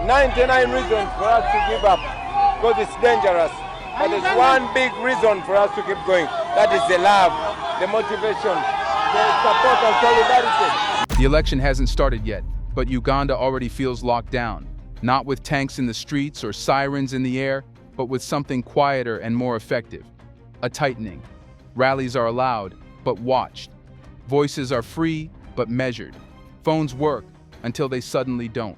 99 reasons for us to give up because it's dangerous. But there's one big reason for us to keep going. That is the love, the motivation, the support and solidarity. The election hasn't started yet, but Uganda already feels locked down. Not with tanks in the streets or sirens in the air, but with something quieter and more effective. A tightening. Rallies are allowed, but watched. Voices are free, but measured. Phones work until they suddenly don't.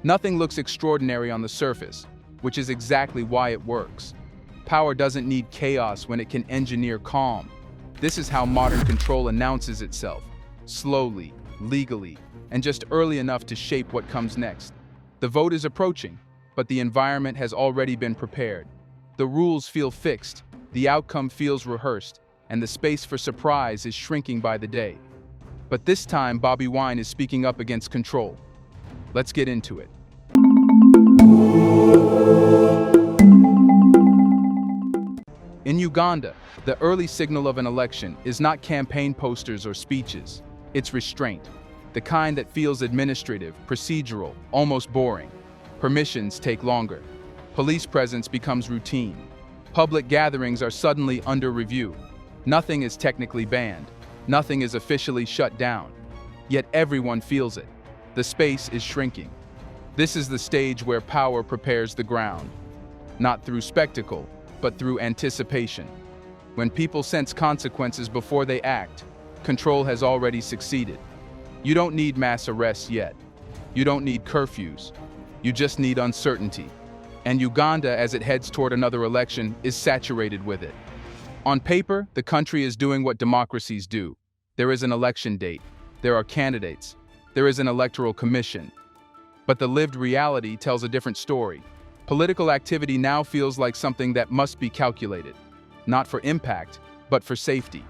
Nothing looks extraordinary on the surface, which is exactly why it works. Power doesn't need chaos when it can engineer calm. This is how modern control announces itself, slowly, legally, and just early enough to shape what comes next. The vote is approaching, but the environment has already been prepared. The rules feel fixed, the outcome feels rehearsed, and the space for surprise is shrinking by the day. But this time, Bobi Wine is speaking up against control. Let's get into it. In Uganda, the early signal of an election is not campaign posters or speeches. It's restraint, the kind that feels administrative, procedural, almost boring. Permissions take longer. Police presence becomes routine. Public gatherings are suddenly under review. Nothing is technically banned. Nothing is officially shut down. Yet everyone feels it. The space is shrinking. This is the stage where power prepares the ground. Not through spectacle, but through anticipation. When people sense consequences before they act, control has already succeeded. You don't need mass arrests yet. You don't need curfews. You just need uncertainty. And Uganda, as it heads toward another election, is saturated with it. On paper, the country is doing what democracies do. There is an election date. There are candidates. There is an electoral commission. But the lived reality tells a different story. Political activity now feels like something that must be calculated, not for impact, but for safety.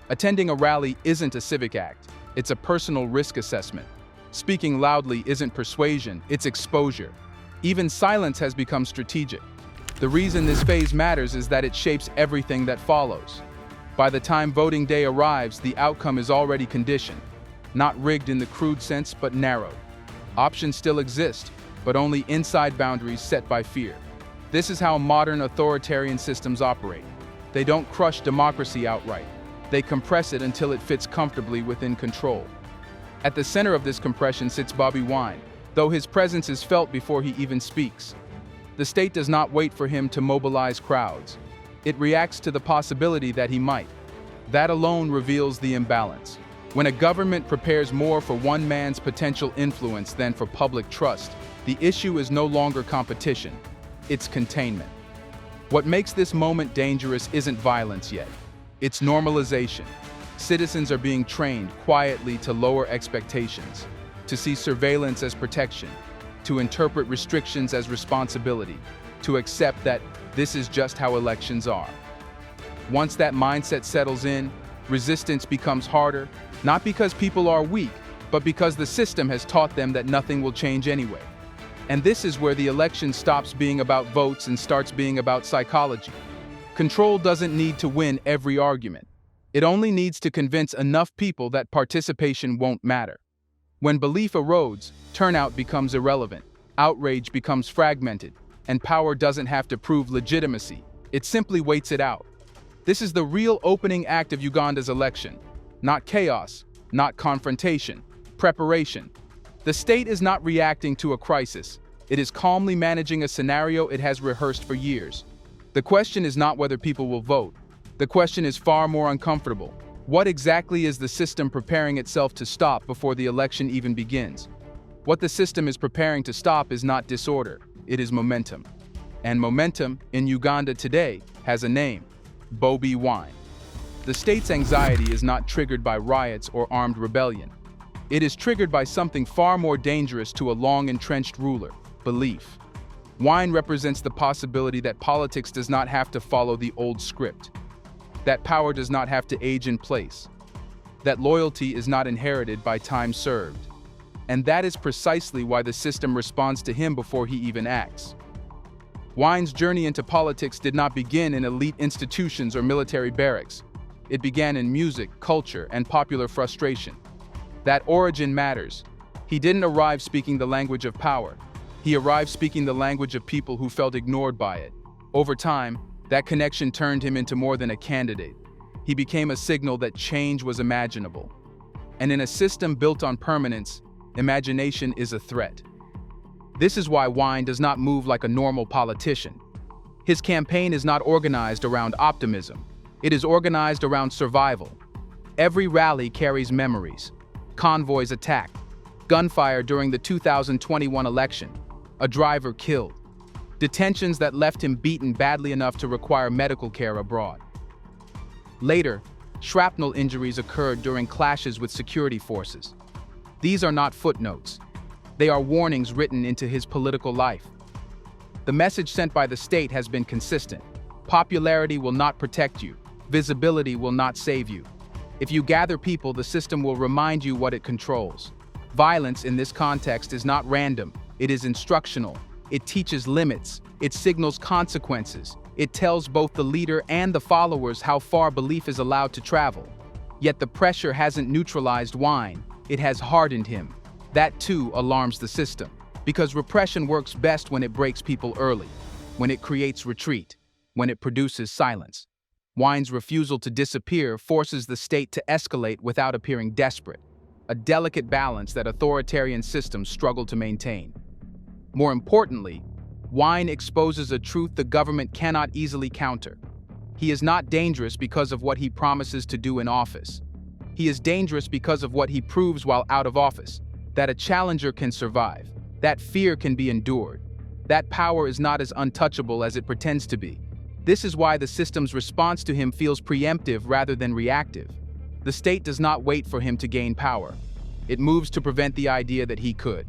Attending a rally isn't a civic act, it's a personal risk assessment. Speaking loudly isn't persuasion, it's exposure. Even silence has become strategic. The reason this phase matters is that it shapes everything that follows. By the time voting day arrives, the outcome is already conditioned, not rigged in the crude sense, but narrowed. Options still exist, but only inside boundaries set by fear. This is how modern authoritarian systems operate. They don't crush democracy outright. They compress it until it fits comfortably within control. At the center of this compression sits Bobi Wine, though his presence is felt before he even speaks. The state does not wait for him to mobilize crowds. It reacts to the possibility that he might. That alone reveals the imbalance. When a government prepares more for one man's potential influence than for public trust, the issue is no longer competition, it's containment. What makes this moment dangerous isn't violence yet. It's normalization. Citizens are being trained quietly to lower expectations, to see surveillance as protection, to interpret restrictions as responsibility, to accept that this is just how elections are. Once that mindset settles in, resistance becomes harder, not because people are weak, but because the system has taught them that nothing will change anyway. And this is where the election stops being about votes and starts being about psychology. Control doesn't need to win every argument. It only needs to convince enough people that participation won't matter. When belief erodes, turnout becomes irrelevant, outrage becomes fragmented, and power doesn't have to prove legitimacy. It simply waits it out. This is the real opening act of Uganda's election. Not chaos, not confrontation, preparation. The state is not reacting to a crisis. It is calmly managing a scenario it has rehearsed for years. The question is not whether people will vote. The question is far more uncomfortable. What exactly is the system preparing itself to stop before the election even begins? What the system is preparing to stop is not disorder, it is momentum. And momentum, in Uganda today, has a name: Bobi Wine. The state's anxiety is not triggered by riots or armed rebellion. It is triggered by something far more dangerous to a long-entrenched ruler: belief. Wine represents the possibility that politics does not have to follow the old script, that power does not have to age in place, that loyalty is not inherited by time served. And that is precisely why the system responds to him before he even acts. Wine's journey into politics did not begin in elite institutions or military barracks. It began in music, culture, and popular frustration. That origin matters. He didn't arrive speaking the language of power. He arrived speaking the language of people who felt ignored by it. Over time, that connection turned him into more than a candidate. He became a signal that change was imaginable. And in a system built on permanence, imagination is a threat. This is why Wine does not move like a normal politician. His campaign is not organized around optimism. It is organized around survival. Every rally carries memories. Convoys attacked. Gunfire during the 2021 election. A driver killed. Detentions that left him beaten badly enough to require medical care abroad. Later, shrapnel injuries occurred during clashes with security forces. These are not footnotes. They are warnings written into his political life. The message sent by the state has been consistent. Popularity will not protect you. Visibility will not save you. If you gather people, the system will remind you what it controls. Violence in this context is not random. It is instructional. It teaches limits. It signals consequences. It tells both the leader and the followers how far belief is allowed to travel. Yet the pressure hasn't neutralized Wine. It has hardened him. That too alarms the system, because repression works best when it breaks people early, when it creates retreat, when it produces silence. Wine's refusal to disappear forces the state to escalate without appearing desperate, a delicate balance that authoritarian systems struggle to maintain. More importantly, Wine exposes a truth the government cannot easily counter. He is not dangerous because of what he promises to do in office. He is dangerous because of what he proves while out of office, that a challenger can survive, that fear can be endured, that power is not as untouchable as it pretends to be. This is why the system's response to him feels preemptive rather than reactive. The state does not wait for him to gain power. It moves to prevent the idea that he could.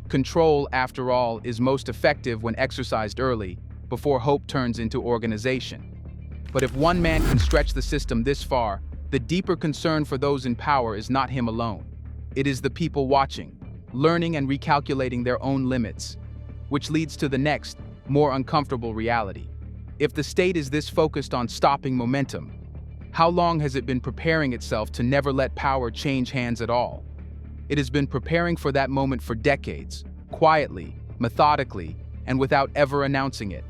Control, after all, is most effective when exercised early, before hope turns into organization. But if one man can stretch the system this far, the deeper concern for those in power is not him alone. It is the people watching, learning and recalculating their own limits, which leads to the next, more uncomfortable reality. If the state is this focused on stopping momentum, how long has it been preparing itself to never let power change hands at all? It has been preparing for that moment for decades, quietly, methodically, and without ever announcing it.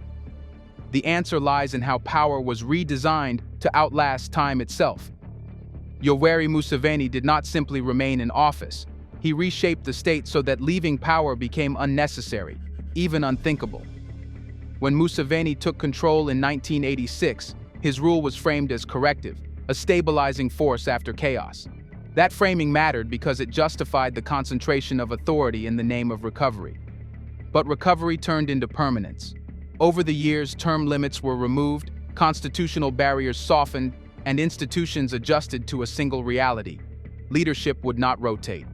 The answer lies in how power was redesigned to outlast time itself. Yoweri Museveni did not simply remain in office. He reshaped the state so that leaving power became unnecessary, even unthinkable. When Museveni took control in 1986, his rule was framed as corrective, a stabilizing force after chaos. That framing mattered because it justified the concentration of authority in the name of recovery. But recovery turned into permanence. Over the years, term limits were removed, constitutional barriers softened, and institutions adjusted to a single reality. Leadership would not rotate.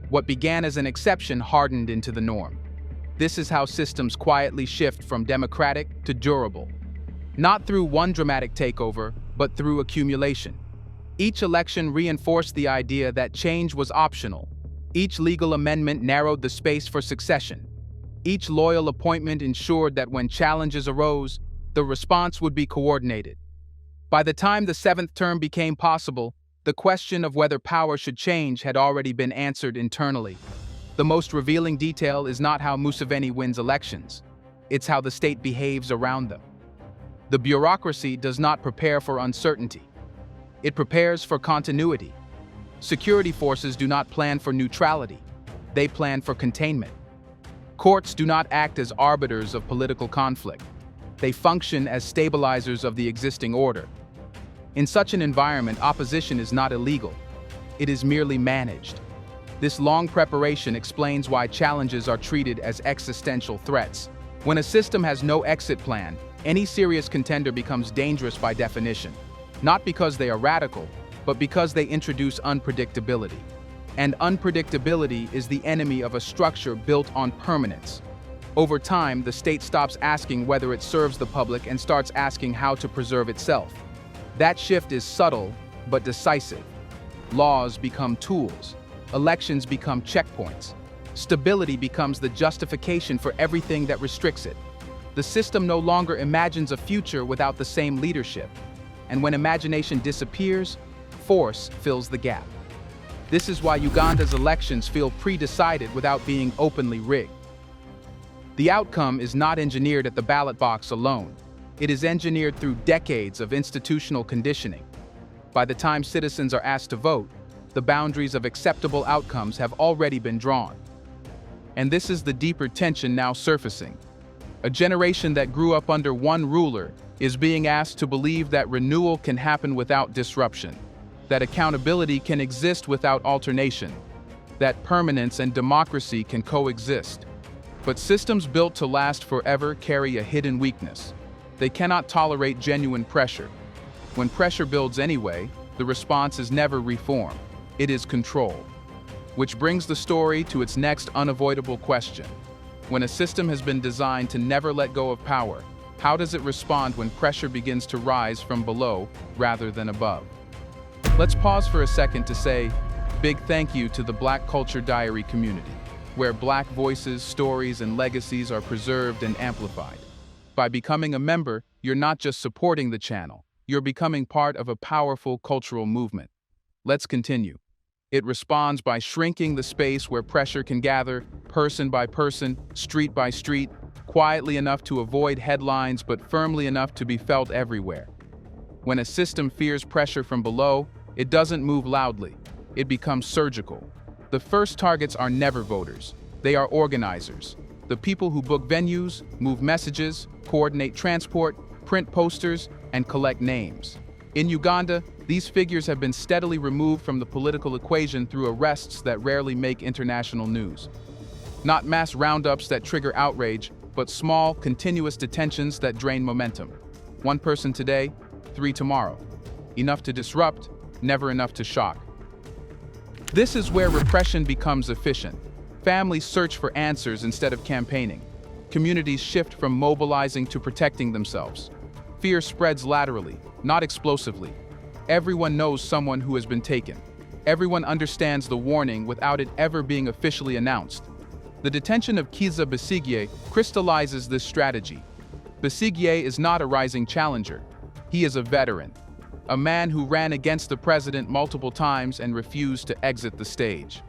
What began as an exception hardened into the norm. This is how systems quietly shift from democratic to durable. Not through one dramatic takeover, but through accumulation. Each election reinforced the idea that change was optional. Each legal amendment narrowed the space for succession. Each loyal appointment ensured that when challenges arose, the response would be coordinated. By the time the seventh term became possible, the question of whether power should change had already been answered internally. The most revealing detail is not how Museveni wins elections. It's how the state behaves around them. The bureaucracy does not prepare for uncertainty. It prepares for continuity. Security forces do not plan for neutrality. They plan for containment. Courts do not act as arbiters of political conflict. They function as stabilizers of the existing order. In such an environment, opposition is not illegal. It is merely managed. This long preparation explains why challenges are treated as existential threats. When a system has no exit plan, any serious contender becomes dangerous by definition, not because they are radical, but because they introduce unpredictability. And unpredictability is the enemy of a structure built on permanence. Over time, the state stops asking whether it serves the public and starts asking how to preserve itself. That shift is subtle, but decisive. Laws become tools. Elections become checkpoints. Stability becomes the justification for everything that restricts it. The system no longer imagines a future without the same leadership. And when imagination disappears, force fills the gap. This is why Uganda's elections feel pre-decided without being openly rigged. The outcome is not engineered at the ballot box alone. It is engineered through decades of institutional conditioning. By the time citizens are asked to vote, the boundaries of acceptable outcomes have already been drawn. And this is the deeper tension now surfacing. A generation that grew up under one ruler is being asked to believe that renewal can happen without disruption, that accountability can exist without alternation, that permanence and democracy can coexist. But systems built to last forever carry a hidden weakness. They cannot tolerate genuine pressure. When pressure builds anyway, the response is never reform. It is control. Which brings the story to its next unavoidable question. When a system has been designed to never let go of power, how does it respond when pressure begins to rise from below rather than above? Let's pause for a second to say big thank you to the Black Culture Diary community, where Black voices, stories, and legacies are preserved and amplified. By becoming a member, you're not just supporting the channel, you're becoming part of a powerful cultural movement. Let's continue. It responds by shrinking the space where pressure can gather, person by person, street by street, quietly enough to avoid headlines but firmly enough to be felt everywhere. When a system fears pressure from below, it doesn't move loudly. It becomes surgical. The first targets are never voters. They are organizers. The people who book venues, move messages, coordinate transport, print posters, and collect names. In Uganda, these figures have been steadily removed from the political equation through arrests that rarely make international news. Not mass roundups that trigger outrage, but small, continuous detentions that drain momentum. One person today, 3 tomorrow. Enough to disrupt, never enough to shock. This is where repression becomes efficient. Families search for answers instead of campaigning. Communities shift from mobilizing to protecting themselves. Fear spreads laterally, not explosively. Everyone knows someone who has been taken. Everyone understands the warning without it ever being officially announced. The detention of Kizza Besigye crystallizes this strategy. Besigye is not a rising challenger. He is a veteran. A man who ran against the president multiple times and refused to exit the stage.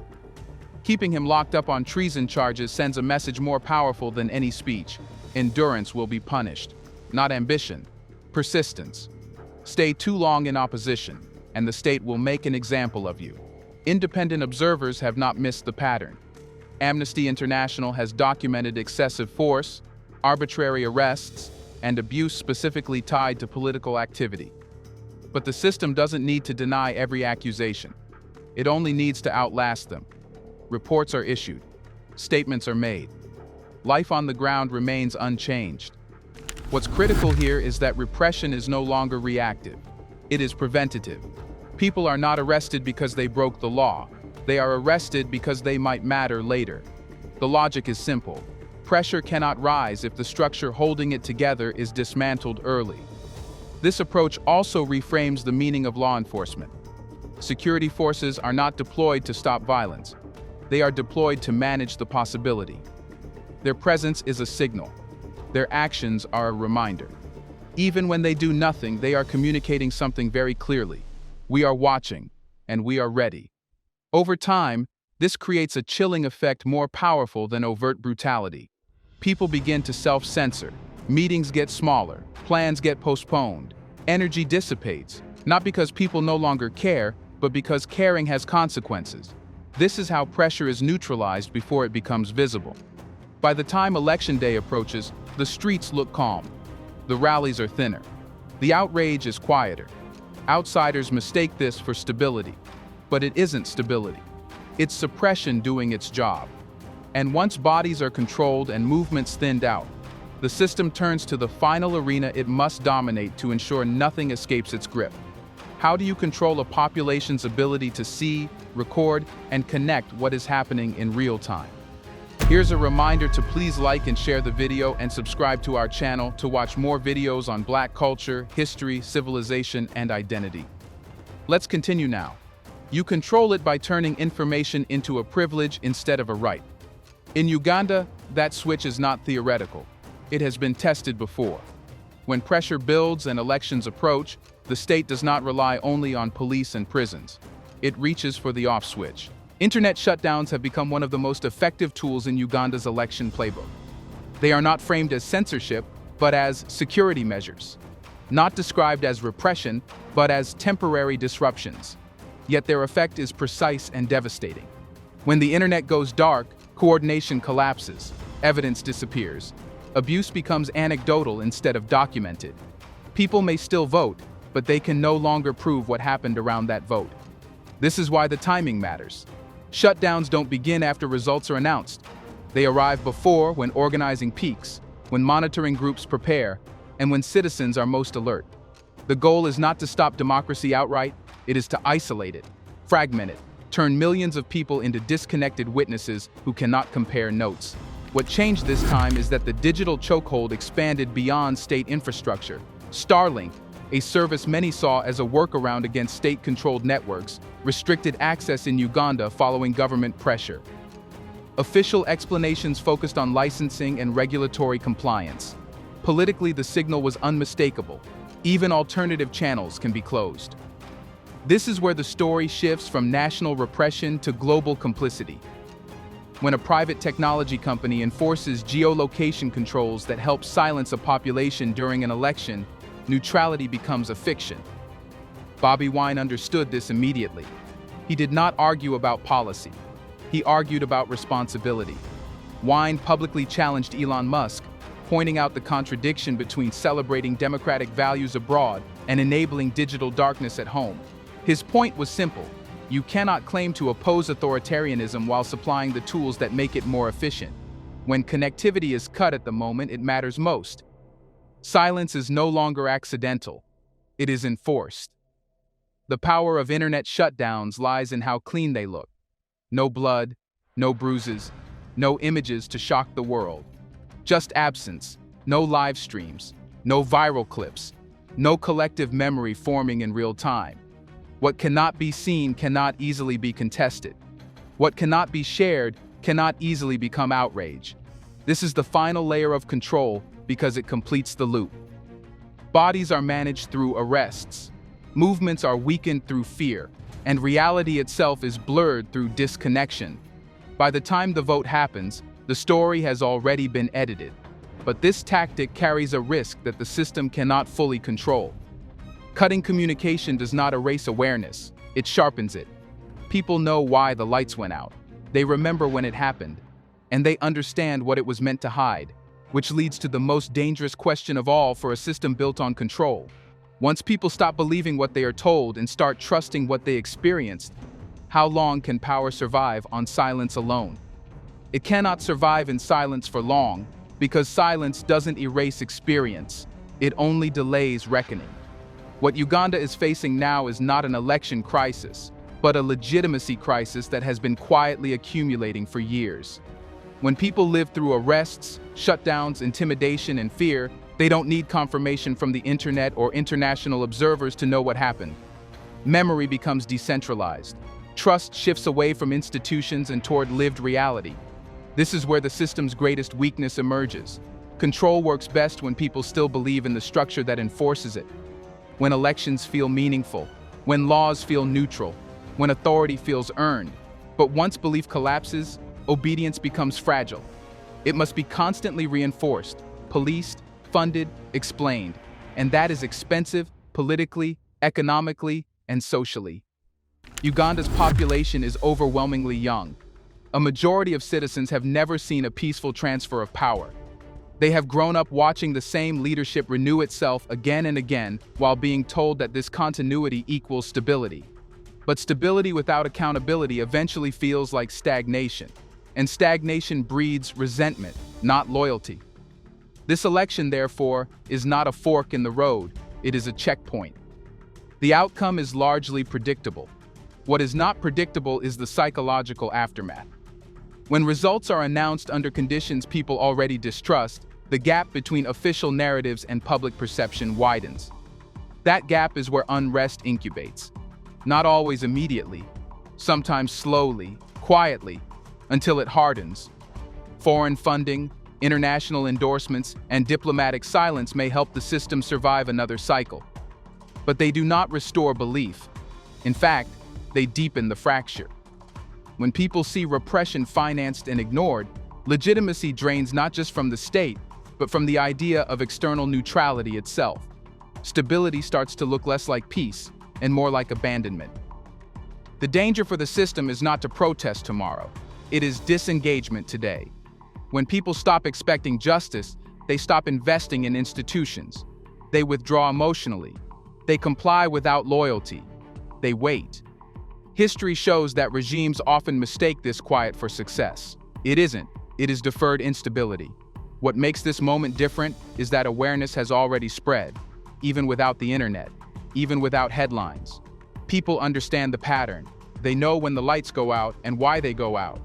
Keeping him locked up on treason charges sends a message more powerful than any speech. Endurance will be punished, not ambition, persistence. Stay too long in opposition, and the state will make an example of you. Independent observers have not missed the pattern. Amnesty International has documented excessive force, arbitrary arrests, and abuse specifically tied to political activity. But the system doesn't need to deny every accusation. It only needs to outlast them. Reports are issued. Statements are made. Life on the ground remains unchanged. What's critical here is that repression is no longer reactive. It is preventative. People are not arrested because they broke the law. They are arrested because they might matter later. The logic is simple. Pressure cannot rise if the structure holding it together is dismantled early. This approach also reframes the meaning of law enforcement. Security forces are not deployed to stop violence. They are deployed to manage the possibility. Their presence is a signal. Their actions are a reminder. Even when they do nothing, they are communicating something very clearly. We are watching, and we are ready. Over time, this creates a chilling effect more powerful than overt brutality. People begin to self-censor. Meetings get smaller. Plans get postponed. Energy dissipates, not because people no longer care, but because caring has consequences. This is how pressure is neutralized before it becomes visible. By the time election day approaches, the streets look calm. The rallies are thinner. The outrage is quieter. Outsiders mistake this for stability, but it isn't stability. It's suppression doing its job. And once bodies are controlled and movements thinned out, the system turns to the final arena it must dominate to ensure nothing escapes its grip. How do you control a population's ability to see, record, and connect what is happening in real time? Here's a reminder to please like and share the video and subscribe to our channel to watch more videos on Black culture, history, civilization, and identity. Let's continue now. You control it by turning information into a privilege instead of a right. In Uganda, that switch is not theoretical. It has been tested before. When pressure builds and elections approach, the state does not rely only on police and prisons. It reaches for the off switch. Internet shutdowns have become one of the most effective tools in Uganda's election playbook. They are not framed as censorship, but as security measures. Not described as repression, but as temporary disruptions. Yet their effect is precise and devastating. When the internet goes dark, coordination collapses, evidence disappears. Abuse becomes anecdotal instead of documented. People may still vote, but they can no longer prove what happened around that vote. This is why the timing matters. Shutdowns don't begin after results are announced. They arrive before, when organizing peaks, when monitoring groups prepare, and when citizens are most alert. The goal is not to stop democracy outright, it is to isolate it, fragment it, turn millions of people into disconnected witnesses who cannot compare notes. What changed this time is that the digital chokehold expanded beyond state infrastructure. Starlink, a service many saw as a workaround against state-controlled networks, restricted access in Uganda following government pressure. Official explanations focused on licensing and regulatory compliance. Politically, the signal was unmistakable. Even alternative channels can be closed. This is where the story shifts from national repression to global complicity. When a private technology company enforces geolocation controls that help silence a population during an election, neutrality becomes a fiction. Bobi Wine understood this immediately. He did not argue about policy. He argued about responsibility. Wine publicly challenged Elon Musk, pointing out the contradiction between celebrating democratic values abroad and enabling digital darkness at home. His point was simple. You cannot claim to oppose authoritarianism while supplying the tools that make it more efficient. When connectivity is cut at the moment it matters most. Silence is no longer accidental. It is enforced. The power of internet shutdowns lies in how clean they look. No blood, no bruises, no images to shock the world. Just absence, no live streams, no viral clips, no collective memory forming in real time. What cannot be seen cannot easily be contested. What cannot be shared cannot easily become outrage. This is the final layer of control because it completes the loop. Bodies are managed through arrests. Movements are weakened through fear, and reality itself is blurred through disconnection. By the time the vote happens, the story has already been edited. But this tactic carries a risk that the system cannot fully control. Cutting communication does not erase awareness, it sharpens it. People know why the lights went out. They remember when it happened, and they understand what it was meant to hide, which leads to the most dangerous question of all for a system built on control. Once people stop believing what they are told and start trusting what they experienced, how long can power survive on silence alone? It cannot survive in silence for long, because silence doesn't erase experience, it only delays reckoning. What Uganda is facing now is not an election crisis, but a legitimacy crisis that has been quietly accumulating for years. When people live through arrests, shutdowns, intimidation, and fear, they don't need confirmation from the internet or international observers to know what happened. Memory becomes decentralized. Trust shifts away from institutions and toward lived reality. This is where the system's greatest weakness emerges. Control works best when people still believe in the structure that enforces it. When elections feel meaningful, when laws feel neutral, when authority feels earned. But once belief collapses, obedience becomes fragile. It must be constantly reinforced, policed, funded, explained, and that is expensive politically, economically, and socially. Uganda's population is overwhelmingly young. A majority of citizens have never seen a peaceful transfer of power. They have grown up watching the same leadership renew itself again and again while being told that this continuity equals stability. But stability without accountability eventually feels like stagnation, and stagnation breeds resentment, not loyalty. This election, therefore, is not a fork in the road, it is a checkpoint. The outcome is largely predictable. What is not predictable is the psychological aftermath. When results are announced under conditions people already distrust, the gap between official narratives and public perception widens. That gap is where unrest incubates. Not always immediately, sometimes slowly, quietly, until it hardens. Foreign funding, international endorsements, and diplomatic silence may help the system survive another cycle. But they do not restore belief. In fact, they deepen the fracture. When people see repression financed and ignored, Legitimacy drains not just from the state, but from the idea of external neutrality itself. Stability starts to look less like peace and more like abandonment. The danger for the system is not to protest tomorrow. It is disengagement today. When people stop expecting justice, they stop investing in institutions. They withdraw emotionally. They comply without loyalty. They wait. History shows that regimes often mistake this quiet for success. It isn't. It is deferred instability. What makes this moment different is that awareness has already spread, even without the internet, even without headlines. People understand the pattern. They know when the lights go out and why they go out.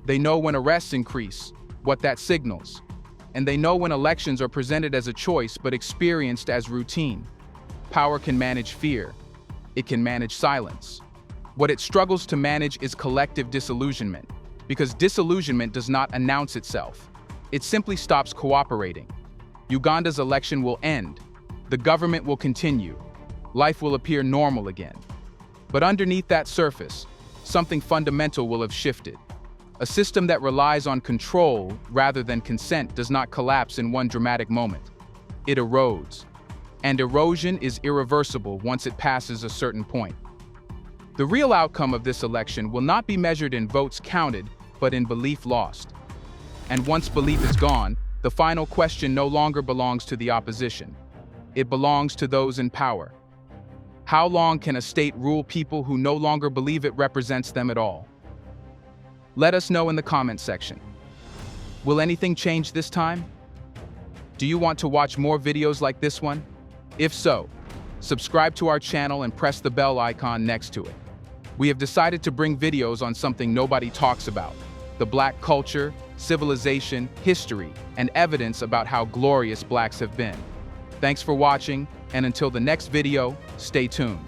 They know when arrests increase, what that signals. And they know when elections are presented as a choice but experienced as routine. Power can manage fear. It can manage silence. What it struggles to manage is collective disillusionment, because disillusionment does not announce itself. It simply stops cooperating. Uganda's election will end. The government will continue. Life will appear normal again. But underneath that surface, something fundamental will have shifted. A system that relies on control rather than consent does not collapse in one dramatic moment. It erodes. And erosion is irreversible once it passes a certain point. The real outcome of this election will not be measured in votes counted, but in belief lost. And once belief is gone, the final question no longer belongs to the opposition. It belongs to those in power. How long can a state rule people who no longer believe it represents them at all? Let us know in the comments section. Will anything change this time? Do you want to watch more videos like this one? If so, subscribe to our channel and press the bell icon next to it. We have decided to bring videos on something nobody talks about: the Black culture, civilization, history, and evidence about how glorious Blacks have been. Thanks for watching, and until the next video, stay tuned.